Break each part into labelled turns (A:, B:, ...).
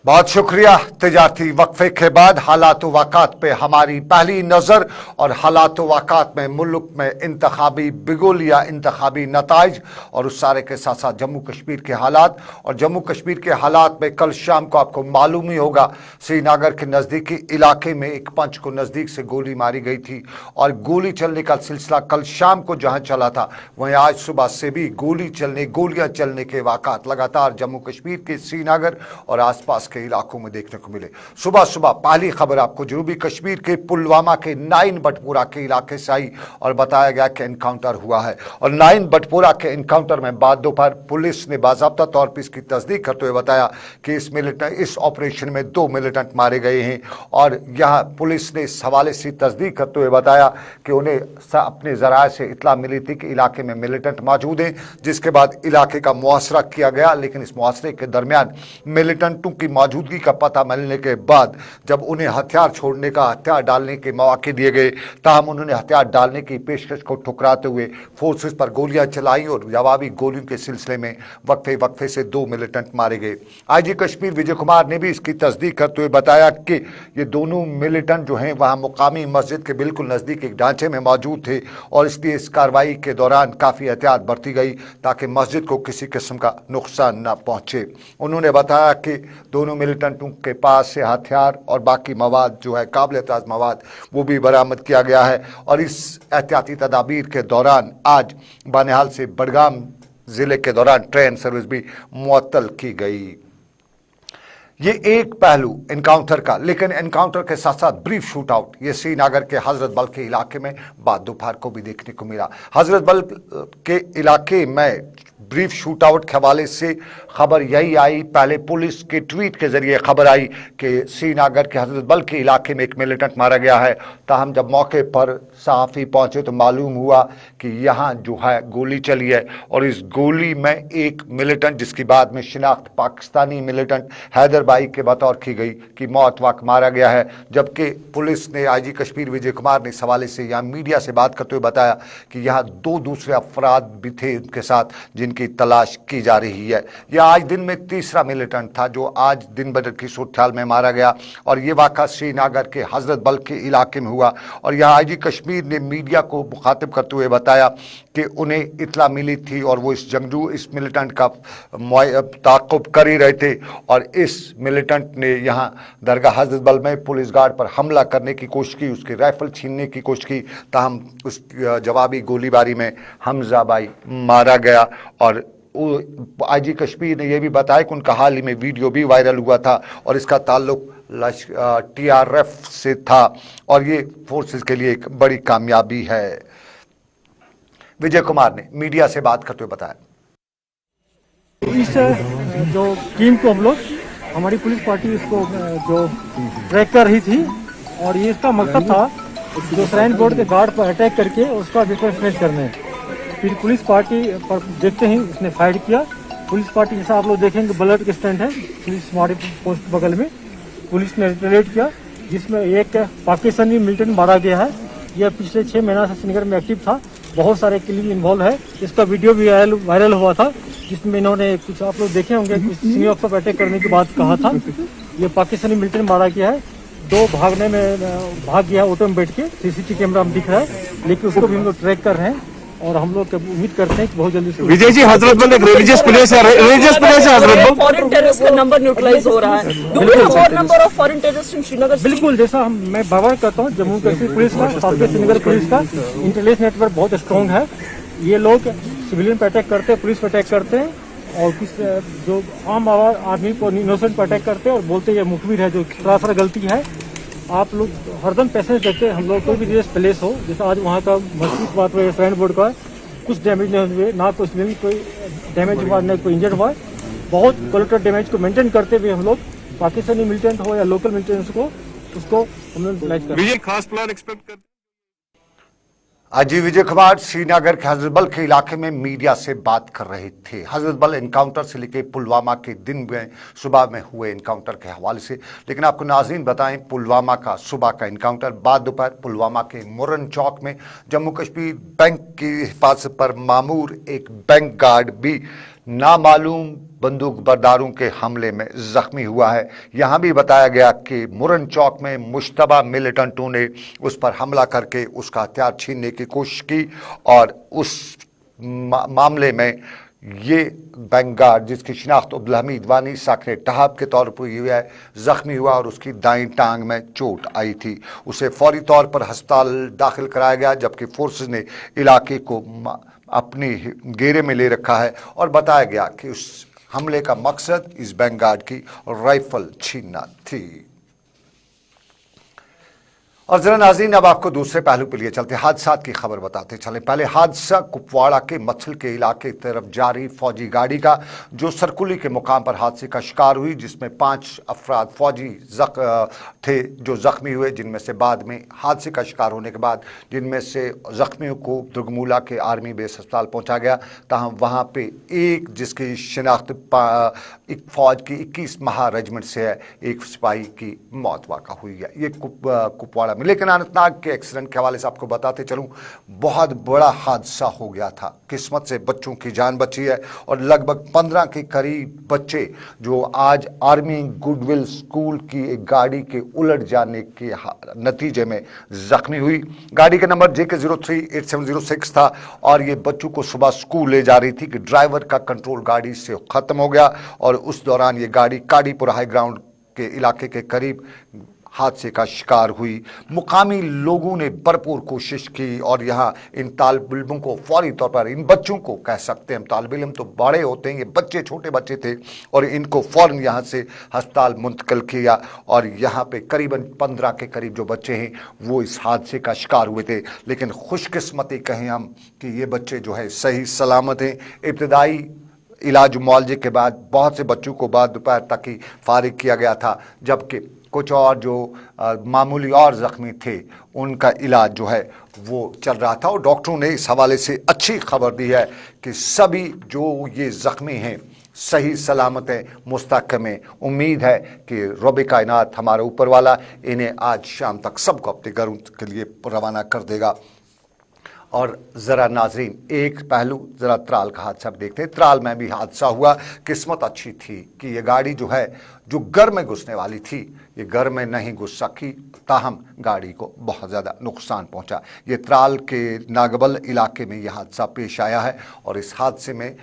A: बहुत शुक्रिया। तिजारती वक्फे के बाद हालात वाक़ात पे हमारी पहली नज़र और हालात वाक़ात में मुल्क में इंतखाबी बिगुल या इंतखाबी नताइज और उस सारे के साथ साथ जम्मू कश्मीर के हालात। और जम्मू कश्मीर के हालात में कल शाम को आपको मालूम ही होगा श्रीनगर के नज़दीकी इलाके में एक पंच को नज़दीक से गोली मारी गई थी और गोली चलने का सिलसिला कल शाम को जहां चला था वहीं आज सुबह से भी गोलियां चलने के वाक़ात लगातार जम्मू कश्मीर के श्रीनगर और आसपास के इलाकों में देखने को मिले। सुबह सुबह पहली खबर आपको जनूबी कश्मीर के पुलवामा के नाइन बटपुरा के इलाके से आई और बताया गया कि एनकाउंटर हुआ है। और नाइन बटपुरा के एनकाउंटर में बाद दोपहर पुलिस ने बाज़ाब्ता तौर पर इसकी तस्दीक करते हुए बताया कि इस ऑपरेशन में 2 मिलिटेंट मारे गए हैं। और यहाँ पुलिस ने इस हवाले से तस्दीक करते हुए बताया कि उन्हें अपने ज़राए से इत्ला मिली थी कि इलाके में मिलिटेंट मौजूद हैं, जिसके बाद इलाके का मुआसरा किया गया। लेकिन इस मुआसरे के दरमियान मिलिटेंटों की मौजूदगी का पता मिलने के बाद जब उन्हें हथियार छोड़ने का, हथियार डालने के मौके दिए गए, ताहम उन्होंने हथियार डालने की पेशकश को ठुकराते हुए फोर्सेस पर गोलियां चलाई और जवाबी गोलियों के सिलसिले में वक्फे से 2 मिलिटेंट मारे गए। आईजी कश्मीर विजय कुमार ने भी इसकी तस्दीक करते हुए बताया कि ये दोनों मिलिटेंट जो हैं वहाँ मुकामी मस्जिद के बिल्कुल नज़दीक एक ढांचे में मौजूद थे और इसलिए इस कार्रवाई के दौरान काफ़ी एहतियात बरती गई ताकि मस्जिद को किसी किस्म का नुकसान न पहुँचे। उन्होंने बताया कि दोनों मिलिटेंटों के पास से हथियार और बाकी मवाद जो है काबिल एतराज़ मवाद वो भी बरामद किया गया है। और इस एहतियाती तदाबीर के दौरान आज बानिहाल से बडगाम ज़िले के दौरान ट्रेन सर्विस भी मुअत्तल की गई। ये एक पहलू एनकाउंटर का, लेकिन एनकाउंटर के साथ साथ ब्रीफ शूट आउट ये श्रीनगर के हजरत बल के इलाके में बाद दोपहर को भी देखने को मिला। हजरत बल के इलाके में ब्रीफ शूट आउट के हवाले से खबर यही आई, पहले पुलिस के ट्वीट के जरिए खबर आई कि श्रीनगर के हजरत बल के इलाके में एक मिलिटेंट मारा गया है। ताहम जब मौके पर सहाफ़ी पहुंचे तो मालूम हुआ कि यहाँ जो है गोली चली है और इस गोली में एक मिलिटेंट जिसकी बाद में शिनाख्त पाकिस्तानी मिलिटेंट हैदर भाई के बतौर की गई कि मौत वक्त मारा गया है। जबकि पुलिस ने आईजी कश्मीर विजय कुमार ने इस हवाले से यहाँ मीडिया से बात करते हुए बताया कि यहाँ 2 दूसरे अफराद भी थे उनके साथ जिनकी तलाश की जा रही है। यह आज दिन में तीसरा मिलिटेंट था जो आज दिन बदर की सूरत में मारा गया और ये वाक़ा श्रीनगर के हजरत बल के इलाके में हुआ। और यहाँ आईजी कश्मीर ने मीडिया को मुखातिब करते हुए बताया कि उन्हें इत्ला मिली थी और वो इस मिलिटेंट का ताक़ुब कर ही रहे थे और इस मिलिटेंट ने यहाँ दरगाह हजरत बल में पुलिस गार्ड पर हमला करने की कोशिश की, उसकी राइफल छीनने की कोशिश की। ताहम उस जवाबी गोलीबारी में हमजा भाई मारा गया। और आईजी कश्मीर ने यह भी बताया कि उनका हाल ही में वीडियो भी वायरल हुआ था और इसका ताल्लुक TRF से था और ये फोर्सेस के लिए एक बड़ी कामयाबी है। विजय कुमार ने मीडिया से बात करते हुए बताया,
B: इस जो टीम को हम लोग हमारी पुलिस पार्टी इसको जो ट्रैक कर रही थी और ये इसका मकसद था जो श्राइन बोर्ड के गार्ड पर अटैक करके उसका डिफेंस करने। फिर पुलिस पार्टी पर देखते ही उसने फायर किया। पुलिस पार्टी जैसा आप लोग देखेंगे ब्लड के स्टैंड है, पुलिस हमारे पोस्ट बगल में पुलिस ने रिटेलिएट किया जिसमें एक पाकिस्तानी मिलिटेंट मारा गया है। यह पिछले 6 महीना से श्रीनगर में एक्टिव था, बहुत सारे किलिंग इन्वॉल्व है। इसका वीडियो भी वायरल हुआ था जिसमें इन्होंने कुछ आप लोग देखे होंगे सीनियर ऑफिसर पर अटैक करने की बात कहा था। ये पाकिस्तानी मिलिटेंट मारा गया है, 2 भागने में भाग गया ऑटो में बैठ के, CCTV कैमरा में दिख रहा है, लेकिन उसको भी हम लोग ट्रैक कर रहे हैं और हम लोग उम्मीद करते हैं कि बहुत जल्दी।
C: विजय जी, हजरत बल एक रिलीजियस प्लेस है हजरत बल।
D: फॉरेन टेररिस्ट का नंबर न्यूट्रलाइज हो रहा है। नंबर ऑफ फॉरेन टेररिस्ट इन श्रीनगर।
B: बिल्कुल, जैसा मैं बार करता हूँ जम्मू कश्मीर पुलिस का, खासकर श्रीनगर पुलिस का इंटेलिजेंस नेटवर्क बहुत स्ट्रॉन्ग है। ये लोग सिविलियन पर अटैक करते हैं, पुलिस पर अटैक करते हैं और किस जो आम आदमी को इनोसेंट पर अटैक करते हैं और बोलते हैं ये मुखबिर है, जो सरासर गलती है। आप लोग हरदम पैसेंज देते हैं, हम लोग कोई भी रिलीजियस प्लेस हो, जैसे आज वहाँ का मस्जिद बात हुई श्राइन बोर्ड का, कुछ डैमेज नहीं हुए, ना कोई डैमेज हुआ, ना कोई इंजर्ड हुआ। बहुत कोलेटरल डैमेज को मेंटेन करते हुए हम लोग पाकिस्तानी मिलिटेंट हो या लोकल मिलिटेंट्स को उसको हम लोग यूटिलाइज करते हैं।
C: खास प्लान एक्सपेक्ट करते।
A: अजी विजय कुमार श्रीनगर के हजरत बल के इलाके में मीडिया से बात कर रहे थे। हजरत बल एनकाउंटर से लेकर पुलवामा के दिन में सुबह में हुए एनकाउंटर के हवाले से, लेकिन आपको नाज़रीन बताएं पुलवामा का सुबह का एनकाउंटर बाद दोपहर पुलवामा के मुरन चौक में जम्मू कश्मीर बैंक की हिफाजत पर मामूर एक बैंक गार्ड भी नामालूम बंदूक बरदारों के हमले में जख्मी हुआ है। यहां भी बताया गया कि मुरन चौक में मुश्तबा मिलिटेंटों ने उस पर हमला करके उसका हथियार छीनने की कोशिश की और उस मामले में ये बैंगार्ड जिसकी शिनाख्त अब्दुल हमीद वानी साखरे टहाब के तौर पर हुई है, जख्मी हुआ और उसकी दाईं टांग में चोट आई थी। उसे फौरी तौर पर अस्पताल दाखिल कराया गया, जबकि फोर्सेस ने इलाके को अपनी घेरे में ले रखा है और बताया गया कि उस हमले का मकसद इस बैंगार्ड की राइफल छीनना थी। और जरा नाज़रीन, अब आपको दूसरे पहलू पे लिए चलते हादसात की खबर बताते चले। पहले हादसा कुपवाड़ा के मत्सल के इलाके की तरफ जा रही फौजी गाड़ी का, जो सरकुली के मुकाम पर हादसे का शिकार हुई, जिसमें 5 अफराद फौजी थे जो जख्मी हुए, जिनमें से बाद में हादसे का शिकार होने के बाद जिनमें से जख्मियों को दुर्गमूला के आर्मी बेस अस्पताल पहुंचा गया, तहाँ वहाँ पे एक जिसकी शिनाख्त एक फौज की 21 महा रेजिमेंट से है, एक सिपाही की मौत वाक़ा हुई है। ये कुपवाड़ा में। लेकिन अनंतनाग के एक्सीडेंट के हवाले से आपको बताते चलूं, बहुत बड़ा हादसा हो गया था। किस्मत से बच्चों की जान बची है और लगभग 15 के करीब बच्चे जो आज आर्मी गुडविल स्कूल की एक गाड़ी के उलट जाने के नतीजे में जख्मी हुई। गाड़ी का नंबर JK038706 था और ये बच्चों को सुबह स्कूल ले जा रही थी कि ड्राइवर का कंट्रोल गाड़ी से खत्म हो गया और उस दौरान ये गाड़ी काडीपुर हाई ग्राउंड के इलाके के करीब हादसे का शिकार हुई। मुकामी लोगों ने भरपूर कोशिश की और यहाँ इन तालिब इल्मों को फौरी तौर पर, इन बच्चों को कह सकते हैं, तालिब इल्म तो बड़े होते हैं, ये बच्चे छोटे बच्चे थे, और इनको फौरन यहाँ से अस्पताल मुंतकिल किया और यहाँ पे करीबन 15 के करीब जो बच्चे हैं वो इस हादसे का शिकार हुए थे। लेकिन खुशकिस्मती कहें हम कि ये बच्चे जो है सही सलामत हैं। इब्तदाई इलाज मुआवजे के बाद बहुत से बच्चों को बाद दोपहर तक ही फारिग किया गया था, जबकि कुछ और जो मामूली और ज़ख्मी थे उनका इलाज जो है वो चल रहा था। और डॉक्टरों ने इस हवाले से अच्छी खबर दी है कि सभी जो ये ज़ख्मी हैं सही सलामत है, मुस्तहकम है। उम्मीद है कि रब कायनात हमारा ऊपर वाला इन्हें आज शाम तक सबको अपने घरों के लिए रवाना कर देगा। और ज़रा नाजरीन, एक पहलू ज़रा त्राल का हादसा देखते हैं। त्राल में भी हादसा हुआ। किस्मत अच्छी थी कि ये गाड़ी जो है जो घर में घुसने वाली थी ये घर में नहीं घुस सकी, ताहम गाड़ी को बहुत ज़्यादा नुकसान पहुंचा। ये त्राल के नागबल इलाके में यह हादसा पेश आया है और इस हादसे में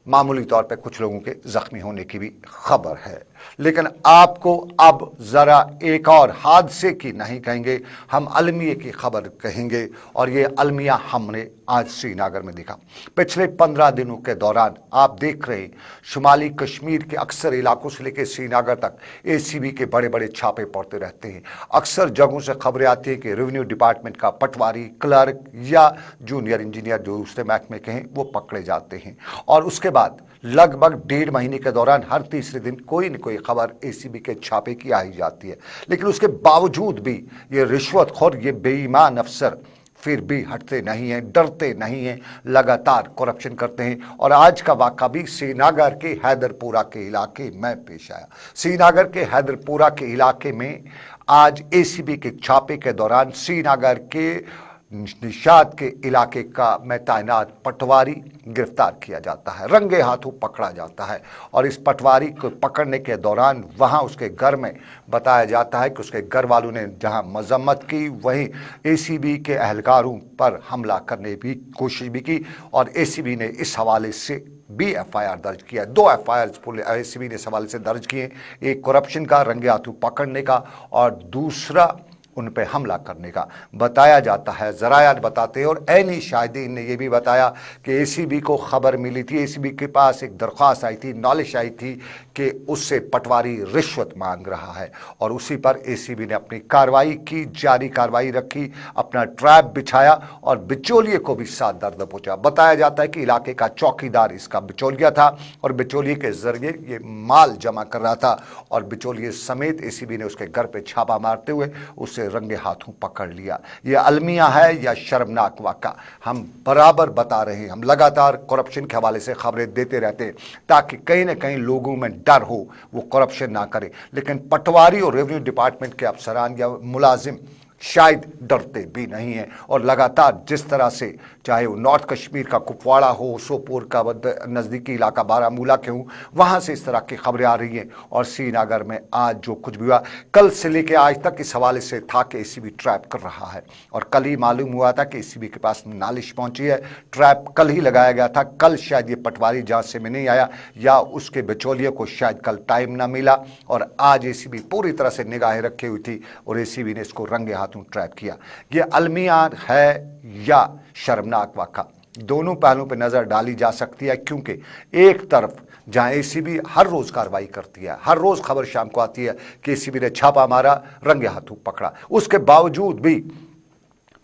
A: मामूली तौर पे कुछ लोगों के जख्मी होने की भी खबर है। लेकिन आपको अब ज़रा एक और हादसे की नहीं कहेंगे, हम अलमिया की खबर कहेंगे। और ये अलमिया हमने आज श्रीनगर में देखा। पिछले 15 दिनों के दौरान आप देख रहे हैं शुमाली कश्मीर के अक्सर इलाकों से लेकर श्रीनगर तक ACB के बड़े बड़े छापे पड़ते रहते हैं। अक्सर जगहों से खबरें आती हैं कि रेवेन्यू डिपार्टमेंट का पटवारी, क्लर्क या जूनियर इंजीनियर जो दूसरे महकमे के हैं वो पकड़े जाते हैं। और उसके बाद लगभग 1.5 महीने के दौरान हर तीसरे दिन कोई न कोई खबर ACB के छापे की आई जाती है। लेकिन उसके बावजूद भी ये रिश्वतखोर, ये बेईमान अफसर फिर भी हटते नहीं हैं, डरते नहीं हैं, लगातार करप्शन करते हैं। और आज का वाक़ा भी श्रीनगर के हैदरपुरा के इलाके में पेश आया। श्रीनगर के हैदरपुरा के इलाके में आज ACB के छापे के दौरान श्रीनगर के निशात के इलाके का में तैनात पटवारी गिरफ्तार किया जाता है, रंगे हाथों पकड़ा जाता है। और इस पटवारी को पकड़ने के दौरान वहां उसके घर में बताया जाता है कि उसके घर वालों ने जहां मजम्मत की वहीं ACB के एहलकारों पर हमला करने की कोशिश भी की। और ACB ने इस हवाले से भी FIR दर्ज किया। 2 FIR ACB ने इस हवाले से दर्ज किए, एक करप्शन का, रंगे हाथों पकड़ने का, और दूसरा उन पे हमला करने का। बताया जाता है, ज़रायात बताते हैं और ऐनी शाहिदीन ने यह भी बताया कि ACB को खबर मिली थी, ACB के पास एक दरख्वास्त आई थी, नॉलेज आई थी कि उससे पटवारी रिश्वत मांग रहा है। और उसी पर ACB ने अपनी कार्रवाई की, जारी कार्रवाई रखी, अपना ट्रैप बिछाया और बिचौलिए को भी साथ दर्द पहुंचा। बताया जाता है कि इलाके का चौकीदार इसका बिचौलिया था और बिचौलिए के जरिए ये माल जमा कर रहा था और बिचौलिए समेत ACB ने उसके घर पे छापा मारते हुए उसे रंगे हाथों पकड़ लिया। यह अलमिया है या शर्मनाक वाक़ा, हम बराबर बता रहे हैं। हम लगातार करप्शन के हवाले से खबरें देते रहते हैं ताकि कहीं ना कहीं लोगों में डर हो, वो करप्शन ना करें। लेकिन पटवारी और रेवेन्यू डिपार्टमेंट के अफसरान या मुलाजिम शायद डरते भी नहीं हैं। और लगातार जिस तरह से चाहे वो नॉर्थ कश्मीर का कुपवाड़ा हो, सोपोर का नज़दीकी इलाका बारामूला के हो, वहाँ से इस तरह की खबरें आ रही हैं। और श्रीनगर में आज जो कुछ भी हुआ, कल से लेकर आज तक इस हवाले से था कि एसीबी ट्रैप कर रहा है। और कल ही मालूम हुआ था कि एसीबी के पास नालिश पहुंची है, ट्रैप कल ही लगाया गया था। कल शायद ये पटवारी जांच से में नहीं आया या उसके बिचौलिए को शायद कल टाइम ना मिला, और आज एसीबी पूरी तरह से निगाहें रखी हुई थी और एसीबी ने इसको रंगे हाथों ट्रैप किया। ये अलमिया है या शर्मनाक वाक़ा, दोनों पहलुओं पर नजर डाली जा सकती है। क्योंकि एक तरफ जहां एसीबी हर रोज कार्रवाई करती है, हर रोज खबर शाम को आती है कि एसीबी ने छापा मारा, रंगे हाथों पकड़ा, उसके बावजूद भी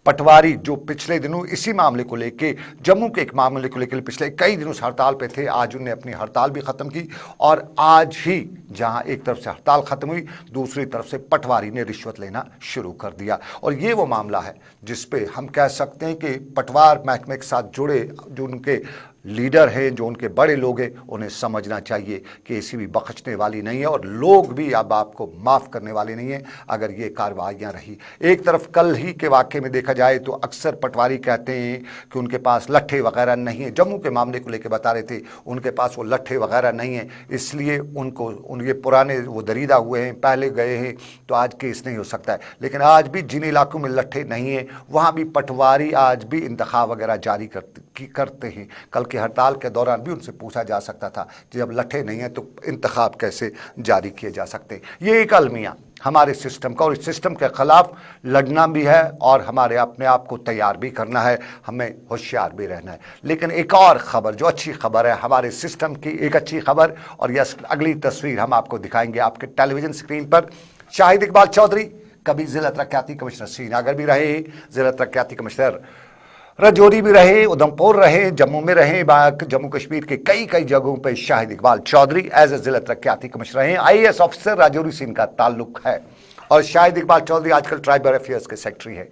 A: पटवारी जो पिछले दिनों इसी मामले को लेके, जम्मू के एक मामले को लेकर पिछले कई दिनों से हड़ताल पे थे, आज उन्होंने अपनी हड़ताल भी खत्म की। और आज ही जहां एक तरफ से हड़ताल खत्म हुई, दूसरी तरफ से पटवारी ने रिश्वत लेना शुरू कर दिया। और ये वो मामला है जिस पे हम कह सकते हैं कि पटवार महकमे के साथ जुड़े जो उनके लीडर हैं, जो उनके बड़े लोग हैं, उन्हें समझना चाहिए कि एसीबी बख्शने वाली नहीं है और लोग भी अब आपको माफ़ करने वाले नहीं हैं अगर ये कार्रवाइयाँ रही। एक तरफ कल ही के वाक़े में देखा जाए तो अक्सर पटवारी कहते हैं कि उनके पास लट्ठे वगैरह नहीं है, जम्मू के मामले को लेकर बता रहे थे उनके पास वो लट्ठे वगैरह नहीं है, इसलिए उनको उनके पुराने वो दरीदा हुए हैं, पहले गए हैं तो आज केस नहीं हो सकता है। लेकिन आज भी जिन इलाकों में लट्ठे नहीं है वहाँ भी पटवारी आज भी इंतखाब वगैरह जारी करते हैं। कल की हड़ताल के दौरान भी उनसे पूछा जा सकता था कि जब लट्ठे नहीं हैं तो इंतखाब कैसे जारी किए जा सकते हैं। ये एक अलमिया हमारे सिस्टम का, और इस सिस्टम के खिलाफ लड़ना भी है और हमारे अपने आप को तैयार भी करना है, हमें होशियार भी रहना है। लेकिन एक और खबर जो अच्छी खबर है हमारे सिस्टम की, एक अच्छी खबर, और यह अगली तस्वीर हम आपको दिखाएंगे आपके टेलीविजन स्क्रीन पर। शाहिद इकबाल चौधरी कभी जिला तरक्याती कमिश्नर श्रीनगर भी रहे, जिला तरक्याती कमिश्नर राजौरी भी रहे, उधमपुर रहे, जम्मू में रहे, जम्मू कश्मीर के कई जगहों पे शाहिद इकबाल चौधरी एज ए जिला तरक्याती कमिश्नर रहे। आईएएस ऑफिसर, राजौरी से इनका ताल्लुक है। और शाहिद इकबाल चौधरी आजकल ट्राइबल अफेयर्स के सेक्रेटरी है।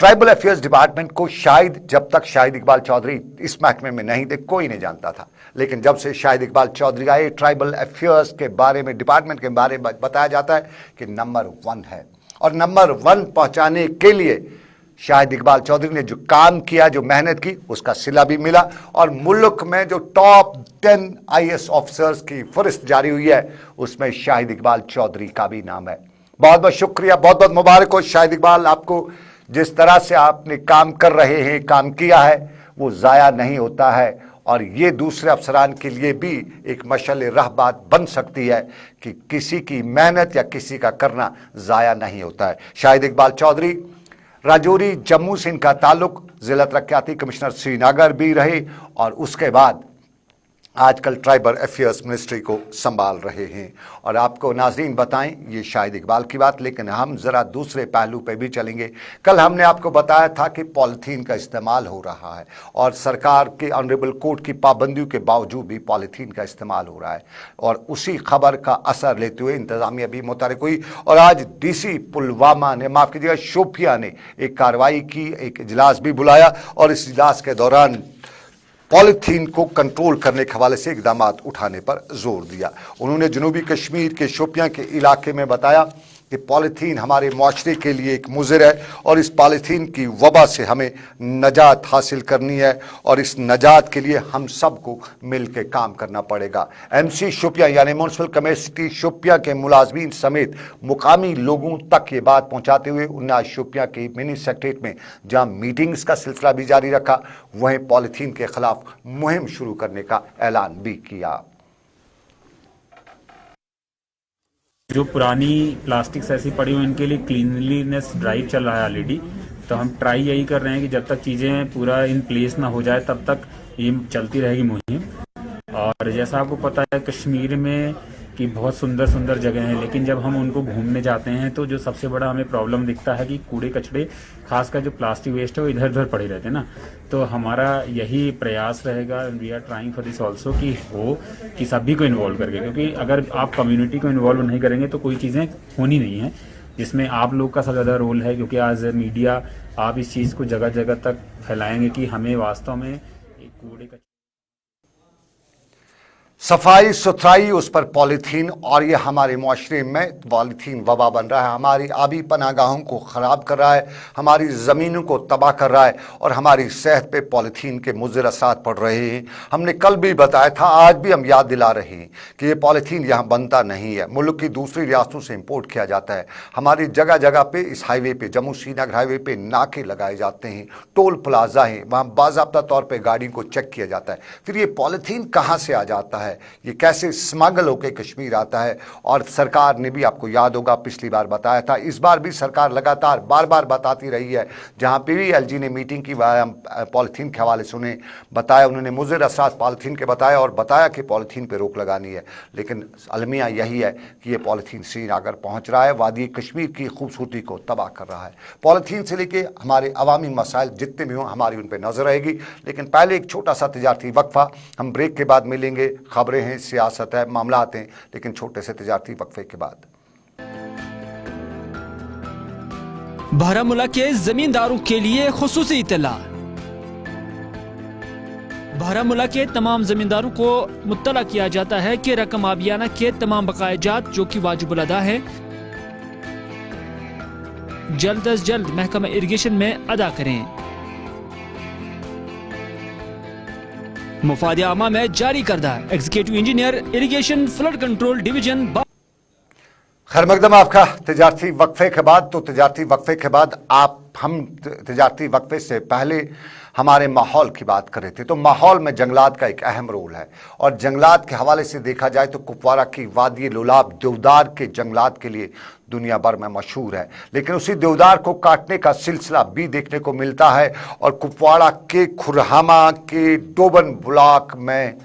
A: ट्राइबल अफेयर्स डिपार्टमेंट को शायद जब तक शाहिद इकबाल चौधरी इस महकमे में नहीं थे कोई नहीं जानता था, लेकिन जब से शाहिद इकबाल चौधरी आए ट्राइबल अफेयर्स के बारे में, डिपार्टमेंट के बारे में बताया जाता है कि नंबर 1 है। और नंबर 1 पहुंचाने के लिए शाहिद इकबाल चौधरी ने जो काम किया, जो मेहनत की, उसका सिला भी मिला। और मुल्क में जो टॉप 10 आईएएस ऑफिसर्स की फहरिस्त जारी हुई है उसमें शाहिद इकबाल चौधरी का भी नाम है। बहुत बहुत शुक्रिया, बहुत बहुत मुबारक हो शाहिद इकबाल, आपको जिस तरह से आपने काम कर रहे हैं, काम किया है, वो ज़ाया नहीं होता है। और ये दूसरे अफसरान के लिए भी एक मशअल राह बात बन सकती है कि किसी की मेहनत या किसी का करना ज़ाया नहीं होता है। शाहिद इकबाल चौधरी राजौरी जम्मू से इनका ताल्लुक, जिला तरक्याती कमिश्नर श्रीनगर भी रहे और उसके बाद आजकल ट्राइबल अफेयर्स मिनिस्ट्री को संभाल रहे हैं। और आपको नाज़रीन बताएं, ये शाहिद इकबाल की बात, लेकिन हम ज़रा दूसरे पहलू पे भी चलेंगे। कल हमने आपको बताया था कि पॉलीथीन का इस्तेमाल हो रहा है और सरकार के ऑनरेबल कोर्ट की पाबंदियों के बावजूद भी पॉलीथीन का इस्तेमाल हो रहा है। और उसी खबर का असर लेते हुए इंतज़ामिया भी मुतहरिक हुई और आज डीसी पुलवामा ने, माफ़ कीजिएगा शोपियां ने, एक कार्रवाई की, एक इजलास भी बुलाया और इस इजलास के दौरान पॉलीथीन को कंट्रोल करने के हवाले से इकदाम उठाने पर जोर दिया। उन्होंने जनूबी कश्मीर के शोपियां के इलाके में बताया कि पॉलीथीन हमारे मुआशरे के लिए एक मुज़र है और इस पॉलीथीन की वबा से हमें नजात हासिल करनी है और इस नजात के लिए हम सबको मिल के काम करना पड़ेगा। एमसी शोपियां यानी म्यूनसिपल कमेटी शोपियां के मुलाजमीन समेत मुकामी लोगों तक ये बात पहुंचाते हुए उन्हें आज शोपियां के मिनी सेक्रेटरीट में जहां मीटिंग्स का सिलसिला भी जारी रखा, वहीं पॉलीथीन के खिलाफ मुहिम शुरू करने का ऐलान भी किया।
E: जो पुरानी प्लास्टिक्स ऐसी पड़ी हुई इनके लिए क्लीनलीनेस ड्राइव चल रहा है ऑलरेडी। तो हम ट्राई यही कर रहे हैं कि जब तक चीज़ें पूरा इन प्लेस ना हो जाए तब तक ये चलती रहेगी मुहिम। और जैसा आपको पता है कश्मीर में कि बहुत सुंदर सुंदर जगह हैं, लेकिन जब हम उनको घूमने जाते हैं तो जो सबसे बड़ा हमें प्रॉब्लम दिखता है कि कूड़े कचड़े, खासकर जो प्लास्टिक वेस्ट है वो इधर उधर पड़े रहते हैं ना। तो हमारा यही प्रयास रहेगा, we are trying for this also, कि सभी को इन्वॉल्व करके, क्योंकि अगर आप कम्युनिटी को इन्वॉल्व नहीं करेंगे तो कोई चीज़ें होनी नहीं है, जिसमें आप लोग का सबसे ज़्यादा रोल है। क्योंकि आज मीडिया आप इस चीज़ को जगह जगह तक फैलाएंगे कि हमें वास्तव में कूड़े
A: सफाई सुथराई, उस पर पॉलीथीन, और ये हमारे मुआशरे में पॉलीथीन वबा बन रहा है, हमारी आबी पनागाहों को ख़राब कर रहा है, हमारी ज़मीनों को तबाह कर रहा है और हमारी सेहत पे पॉलीथीन के मुज़र असरात पड़ रहे हैं। हमने कल भी बताया था, आज भी हम याद दिला रहे हैं कि ये पॉलीथीन यहाँ बनता नहीं है, मुल्क की दूसरी रियासतों से इम्पोर्ट किया जाता है। हमारी जगह जगह पे इस हाईवे पे, जम्मू श्रीनगर हाईवे पे नाके लगाए जाते हैं, टोल प्लाजा हैं, वहाँ बाज़ाब्ता तौर पर गाड़ियों को चेक किया जाता है। फिर ये पॉलीथीन कहाँ से आ जाता है, ये कैसे स्मगल होकर कश्मीर आता है? और सरकार ने भी, आपको याद होगा पिछली बार बताया था, इस बार भी सरकार लगातार बार बार बताती रही है। जहां पे भी एलजी ने मीटिंग की, पॉलीथीन के हवाले से उन्हें बताया, उन्होंने मुज़र असरात पॉलीथीन के बताया और बताया कि पॉलीथीन पे रोक लगानी है। लेकिन अलमिया यही है कि ये पॉलीथीन श्रीनगर पहुंच रहा है, वादी कश्मीर की खूबसूरती को तबाह कर रहा है। पॉलीथीन से लेके हमारे अवामी मसाइल जितने भी हों, हमारी उन पर नजर रहेगी। लेकिन पहले एक छोटा सा तिजारती वक्फा, हम ब्रेक के बाद मिलेंगे। खबरें हैं, सियासत है, मामलात हैं, लेकिन छोटे से तिजारती वक्फे के बाद।
F: बारामूला के जमींदारों के लिए खुसूसी इत्तला। बारामूला के तमाम जमींदारों को मुत्तला किया जाता है कि रकम आबियाना के तमाम बकायाजात जो कि वाजिबुल अदा है, जल्द अज जल्द महकमा इरिगेशन में अदा करें। मुफाद आमा में जारी करदा executive engineer irrigation flood control division.
A: खैर मकदम आपका तिजारती वक्फे के बाद। तो तिजारती वक्फे के बाद हम तिजारती वक्फे से पहले हमारे माहौल की बात कर रहे थे। तो माहौल में जंगलात का एक अहम रोल है, और जंगलात के हवाले से देखा जाए तो कुपवारा की वादी लोलाब देवदार के जंगलात के लिए दुनिया भर में मशहूर है। लेकिन उसी देवदार को काटने का सिलसिला भी देखने को मिलता है, और कुपवाड़ा के खुरहामा के डोबन ब्लॉक में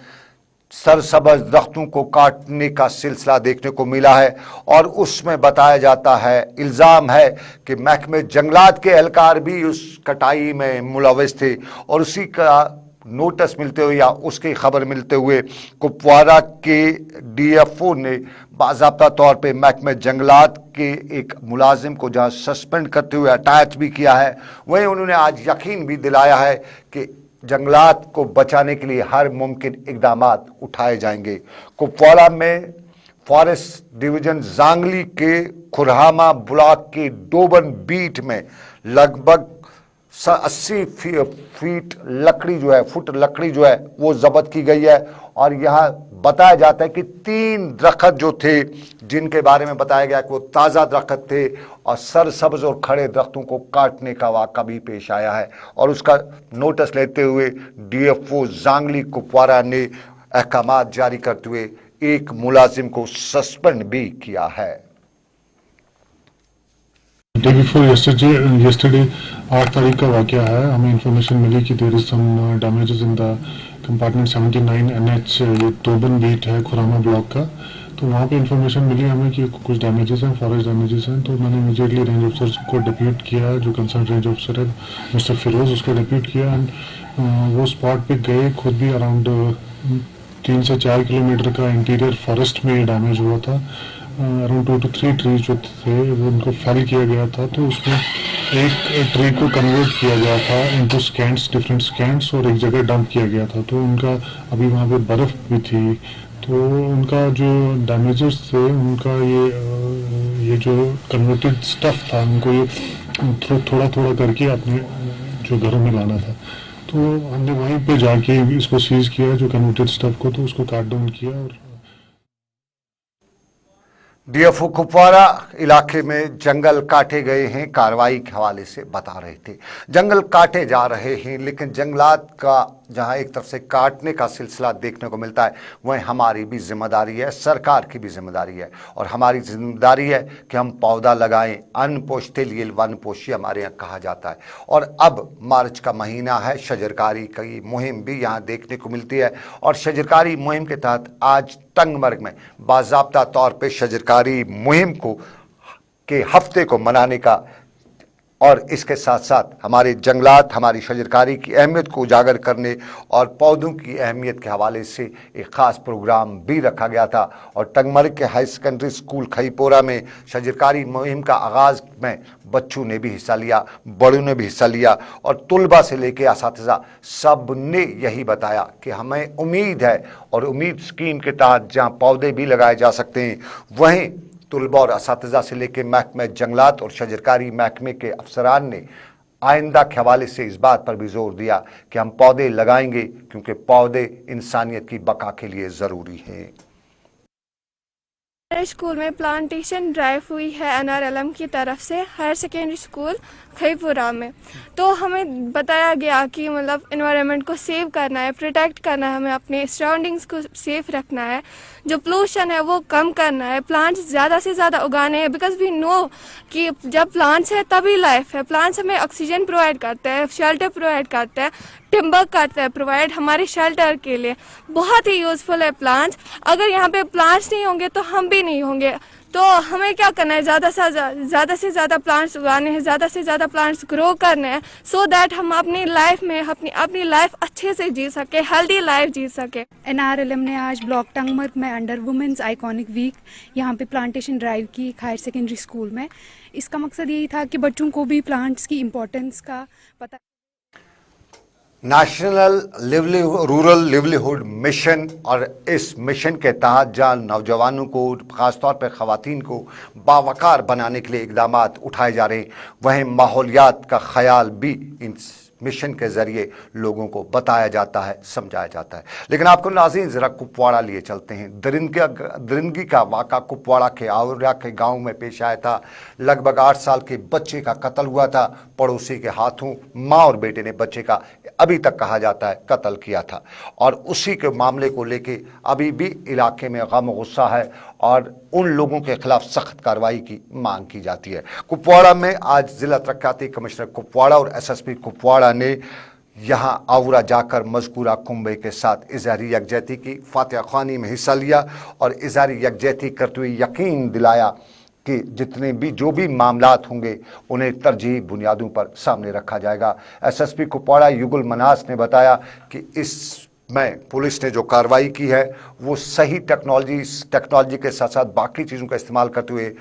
A: सरसब्ज दरख्तों को काटने का सिलसिला देखने को मिला है। और उसमें बताया जाता है, इल्ज़ाम है कि महकमे जंगलात के एहलकार भी उस कटाई में मुलव्वस थे, और उसी का नोटिस मिलते हुए या उसकी खबर मिलते हुए कुपवारा के डीएफओ ने बाज़ाब्ता तौर पे महकमे जंगलात के एक मुलाजिम को जहाँ सस्पेंड करते हुए अटैच भी किया है, वहीं उन्होंने आज यकीन भी दिलाया है कि जंगलात को बचाने के लिए हर मुमकिन इक़दामात उठाए जाएंगे। कुपवाड़ा में फॉरेस्ट डिवीजन जांगली के खुरहामा ब्लॉक के डोबन बीट में लगभग 80 फीट लकड़ी जो है, फुट लकड़ी जो है वो जब्त की गई है। और यहाँ बताया जाता है कि 3 दरख्त जो थे, जिनके बारे में बताया गया कि वो ताज़ा दरख्त थे, और सरसब्ज और खड़े दरख्तों को काटने का वाक़ा भी पेश आया है। और उसका नोटिस लेते हुए डीएफओ जांगली कुपवारा ने अहकामात जारी करते हुए एक मुलाजिम को सस्पेंड भी किया है।
G: डे बिफोर yesterday 8 तारीख का वाक़या है। हमें इंफॉर्मेशन मिली कि there is some damages in the compartment 79 NH, ये तोबन बीट है खुरामा ब्लॉक का। तो वहाँ पे इंफॉर्मेशन मिली हमें कि कुछ डैमेजेस हैं, फॉरेस्ट डैमेजेस हैं। तो मैंने इमीडिएटली रेंज ऑफिसर को डिप्यूट किया, जो कंसर्न रेंज ऑफिसर है मिस्टर फिरोज, उसको डिप्यूट किया। एंड वो स्पॉट पे गए, खुद भी अराउंड 3 से 4 किलोमीटर का इंटीरियर फॉरेस्ट में डैमेज हुआ था। अराउंड 2 to 3 ट्रीज जो थे वो उनको फेल किया गया था। तो उसमें एक ट्री को कन्वर्ट किया गया था इनटू स्कैंट्स, डिफरेंट स्कैंट्स, और एक जगह डंप किया गया था। तो उनका अभी वहाँ पे बर्फ़ भी थी, तो उनका जो डैमेजेस थे, उनका ये जो कन्वर्टेड स्टफ़ था, उनको ये थोड़ा थोड़ा करके अपने जो घरों में लाना था। तो हमने वहीं पे जाके इसको सीज किया, जो कन्वर्टेड स्टफ़ को, तो उसको काट डाउन किया। और
A: डीएफओ कुपवारा इलाके में जंगल काटे गए हैं, कार्रवाई के हवाले से बता रहे थे। जंगल काटे जा रहे हैं, लेकिन जंगलात का जहां एक तरफ से काटने का सिलसिला देखने को मिलता है, वहीं हमारी भी जिम्मेदारी है, सरकार की भी जिम्मेदारी है। और हमारी जिम्मेदारी है कि हम पौधा लगाएं, अन्न पोषते लिए वन पोषी हमारे यहाँ कहा जाता है। और अब मार्च का महीना है, शजरकारी की मुहिम भी यहाँ देखने को मिलती है। और शजरकारी मुहिम के तहत आज तंगमर्ग में बाज़ाब्ता तौर पे शजरकारी मुहिम के हफ्ते को मनाने का और इसके साथ साथ हमारे जंगलात, हमारी शजरकारी की अहमियत को उजागर करने और पौधों की अहमियत के हवाले से एक ख़ास प्रोग्राम भी रखा गया था। और टंगमर्ग के हाई सेकेंडरी स्कूल खईपोरा में शजरकारी मुहिम का आगाज़ में बच्चों ने भी हिस्सा लिया, बड़ों ने भी हिस्सा लिया और तुलबा से लेके असातिज़ा सब ने यही बताया कि हमें उम्मीद है और उम्मीद स्कीम के तहत जहाँ पौधे भी लगाए जा सकते हैं, वहीं तुलबा और असातिज़ा से लेकर महकमे जंगलात और शजरकारी महकमे के अफसरान ने आइंदा के हवाले से इस बात पर भी जोर दिया कि हम पौधे लगाएंगे क्योंकि पौधे इंसानियत की बका के लिए ज़रूरी हैं।
H: हमारे स्कूल में प्लांटेशन ड्राइव हुई है NRLM की तरफ से हायर सेकेंडरी स्कूल खईपुरा में। तो हमें बताया गया कि मतलब एनवायरनमेंट को सेव करना है, प्रोटेक्ट करना है, हमें अपने सराउंडिंग्स को सेफ रखना है, जो पोल्यूशन है वो कम करना है, प्लांट्स ज़्यादा से ज़्यादा उगाने हैं। बिकॉज वी नो कि जब प्लांट्स है तभी लाइफ है। प्लांट्स हमें ऑक्सीजन प्रोवाइड करते हैं, शेल्टर प्रोवाइड करते हैं, टिम्बर करते हैं प्रोवाइड हमारे शेल्टर के लिए। बहुत ही यूज़फुल है प्लांट्स। अगर यहाँ पे प्लांट्स नहीं होंगे तो हम भी नहीं होंगे। तो हमें क्या करना है, ज़्यादा से ज़्यादा प्लांट्स उगाने हैं, ज़्यादा से ज़्यादा प्लांट्स ग्रो करने हैं, सो दैट हम अपनी लाइफ में अपनी लाइफ अच्छे से जी सके, हेल्दी लाइफ जी सके।
I: NRLM ने आज ब्लॉक टंगमर्ग में अंडर वुमेन्स आइकॉनिक वीक यहाँ पे प्लांटेशन ड्राइव की हायर सेकेंडरी स्कूल में। इसका मकसद यही था कि बच्चों को भी प्लांट्स की इम्पोर्टेंस का पता।
A: नेशनल रूरल लिवलीहुड मिशन और इस मिशन के तहत जहाँ नौजवानों को, ख़ासतौर पर ख़वातीन को बावकार बनाने के लिए इक़दाम उठाए जा रहे हैं, वहीं माहौलियात का ख्याल भी इन मिशन के ज़रिए लोगों को बताया जाता है, समझाया जाता है। लेकिन आपको नाज़रीन ज़रा कुपवाड़ा लिए चलते हैं। दरिंदगी का वाक़ा कुपवाड़ा के आवरा के गांव में पेश आया था। लगभग 8 साल के बच्चे का कत्ल हुआ था पड़ोसी के हाथों। माँ और बेटे ने बच्चे का अभी तक कहा जाता है कत्ल किया था और उसी के मामले को लेके अभी भी इलाके में गम गुस्सा है और उन लोगों के खिलाफ सख्त कार्रवाई की मांग की जाती है। कुपवाड़ा में आज जिला तरक्याती कमिश्नर कुपवाड़ा और SSP कुपवाड़ा ने यहां आवरा जाकर मज़कूरा कुंबे के साथ इज़हारी यकजहती की, फातिहा ख़्वानी में हिस्सा लिया और इज़हारी यकजहती करते हुए यकीन दिलाया कि जितने भी जो भी मामलात होंगे उन्हें तरजीही बुनियादों पर सामने रखा जाएगा। SSP कुपवाड़ा युगल मनास ने बताया कि इसमें पुलिस ने जो कार्रवाई की है वो सही टेक्नोलॉजी के साथ साथ बाकी चीज़ों का इस्तेमाल करते हुए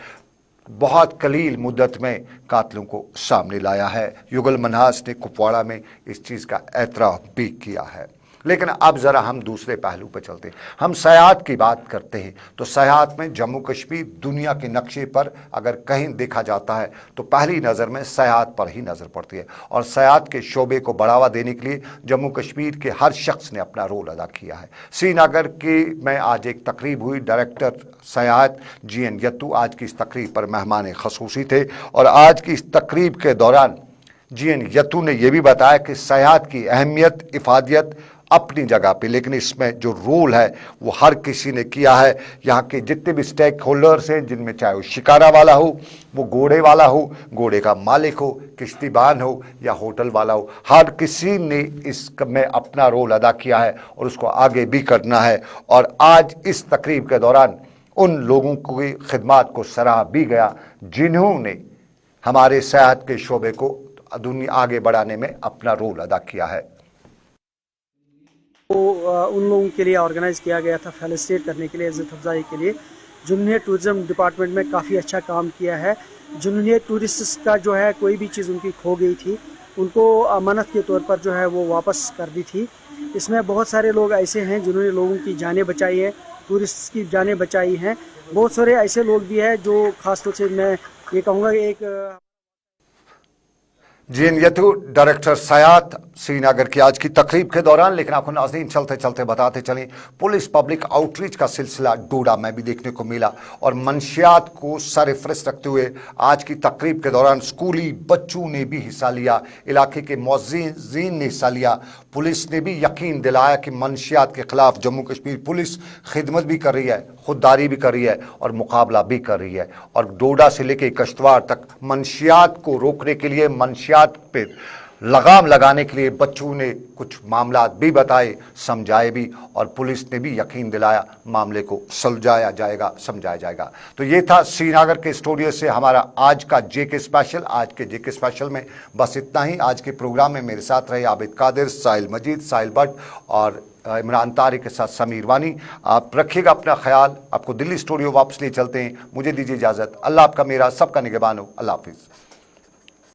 A: बहुत कलील मुद्दत में कातलों को सामने लाया है। युगल मनास ने कुपवाड़ा में इस चीज़ का एतराफ़ भी किया है। लेकिन अब ज़रा हम दूसरे पहलू पर चलते हैं। हम सयाहत की बात करते हैं तो सयाहत में जम्मू कश्मीर दुनिया के नक्शे पर अगर कहीं देखा जाता है तो पहली नज़र में सयाहत पर ही नज़र पड़ती है और सयाहत के शोबे को बढ़ावा देने के लिए जम्मू कश्मीर के हर शख्स ने अपना रोल अदा किया है। श्रीनगर के में आज एक तकरीब हुई। डायरेक्टर सयाहत GN यत्तू आज की इस तकरीब पर मेहमान खसूसी थे और आज की इस तकरीब के दौरान GN यत्तू ने यह भी बताया कि सयाहत की अहमियत, इफादियत अपनी जगह पे, लेकिन इसमें जो रोल है वो हर किसी ने किया है। यहाँ के जितने भी स्टेक होल्डर्स हैं, जिनमें चाहे वो शिकारा वाला हो, वो घोड़े वाला हो, घोड़े का मालिक हो, किश्तीबान हो या होटल वाला हो, हर किसी ने इसमें अपना रोल अदा किया है और उसको आगे भी करना है। और आज इस तकरीब के दौरान उन लोगों की खिदमत को सराहा भी गया जिन्होंने हमारे सयाहत के शोबे को दुनिया आगे बढ़ाने में अपना रोल अदा किया है।
J: तो उन लोगों के लिए ऑर्गेनाइज़ किया गया था फेलिसिटेट करने के लिए, इज़्ज़त अफजाई के लिए, जिन्होंने टूरिज़्म डिपार्टमेंट में काफ़ी अच्छा काम किया है, जिन्होंने टूरिस्ट का जो है कोई भी चीज़ उनकी खो गई थी उनको अमानत के तौर पर जो है वो वापस कर दी थी। इसमें बहुत सारे लोग ऐसे हैं जिन्होंने लोगों की जानें बचाई है, टूरिस्ट की जानें बचाई हैं। बहुत सारे ऐसे लोग भी हैं जो ख़ास तौर से मैं ये कहूँगा एक
A: GN यत्तू डायरेक्टर सयाहत श्रीनगर की आज की तकरीब के दौरान। लेकिन आपको नाज़रीन चलते चलते बताते चलें, पुलिस पब्लिक आउटरीच का सिलसिला डोडा में भी देखने को मिला और मंशियात को सरफहरिस्त रखते हुए आज की तकरीब के दौरान स्कूली बच्चों ने भी हिस्सा लिया, इलाके के मुअज़्ज़िनीन ने हिस्सा लिया। पुलिस ने भी यकीन दिलाया कि मंशियात के खिलाफ जम्मू कश्मीर पुलिस खिदमत भी कर रही है, खुददारी भी कर रही है और मुकाबला भी कर रही है। और डोडा से लेकर कश्तवाड़ तक मंशियात को रोकने के लिए, मंशियात पे लगाम लगाने के लिए बच्चों ने कुछ मामला भी बताए, समझाए भी, और पुलिस ने भी यकीन दिलाया मामले को सुलझाया जाएगा, समझाया जाएगा। तो ये था श्रीनगर के स्टूडियो से हमारा आज का जेके स्पेशल। आज के जेके स्पेशल में बस इतना ही। आज के प्रोग्राम में मेरे साथ रहे आबिद कादिर, साहिल मजीद, साहिल भट्ट और इमरान तारिक के साथ समीर वानी। आप रखिएगा अपना ख्याल। आपको दिल्ली स्टूडियो वापस ले चलते हैं। मुझे दीजिए इजाज़त। अल्लाह आपका मेरा सबका निगहबान हो। अल्लाह हाफिज़।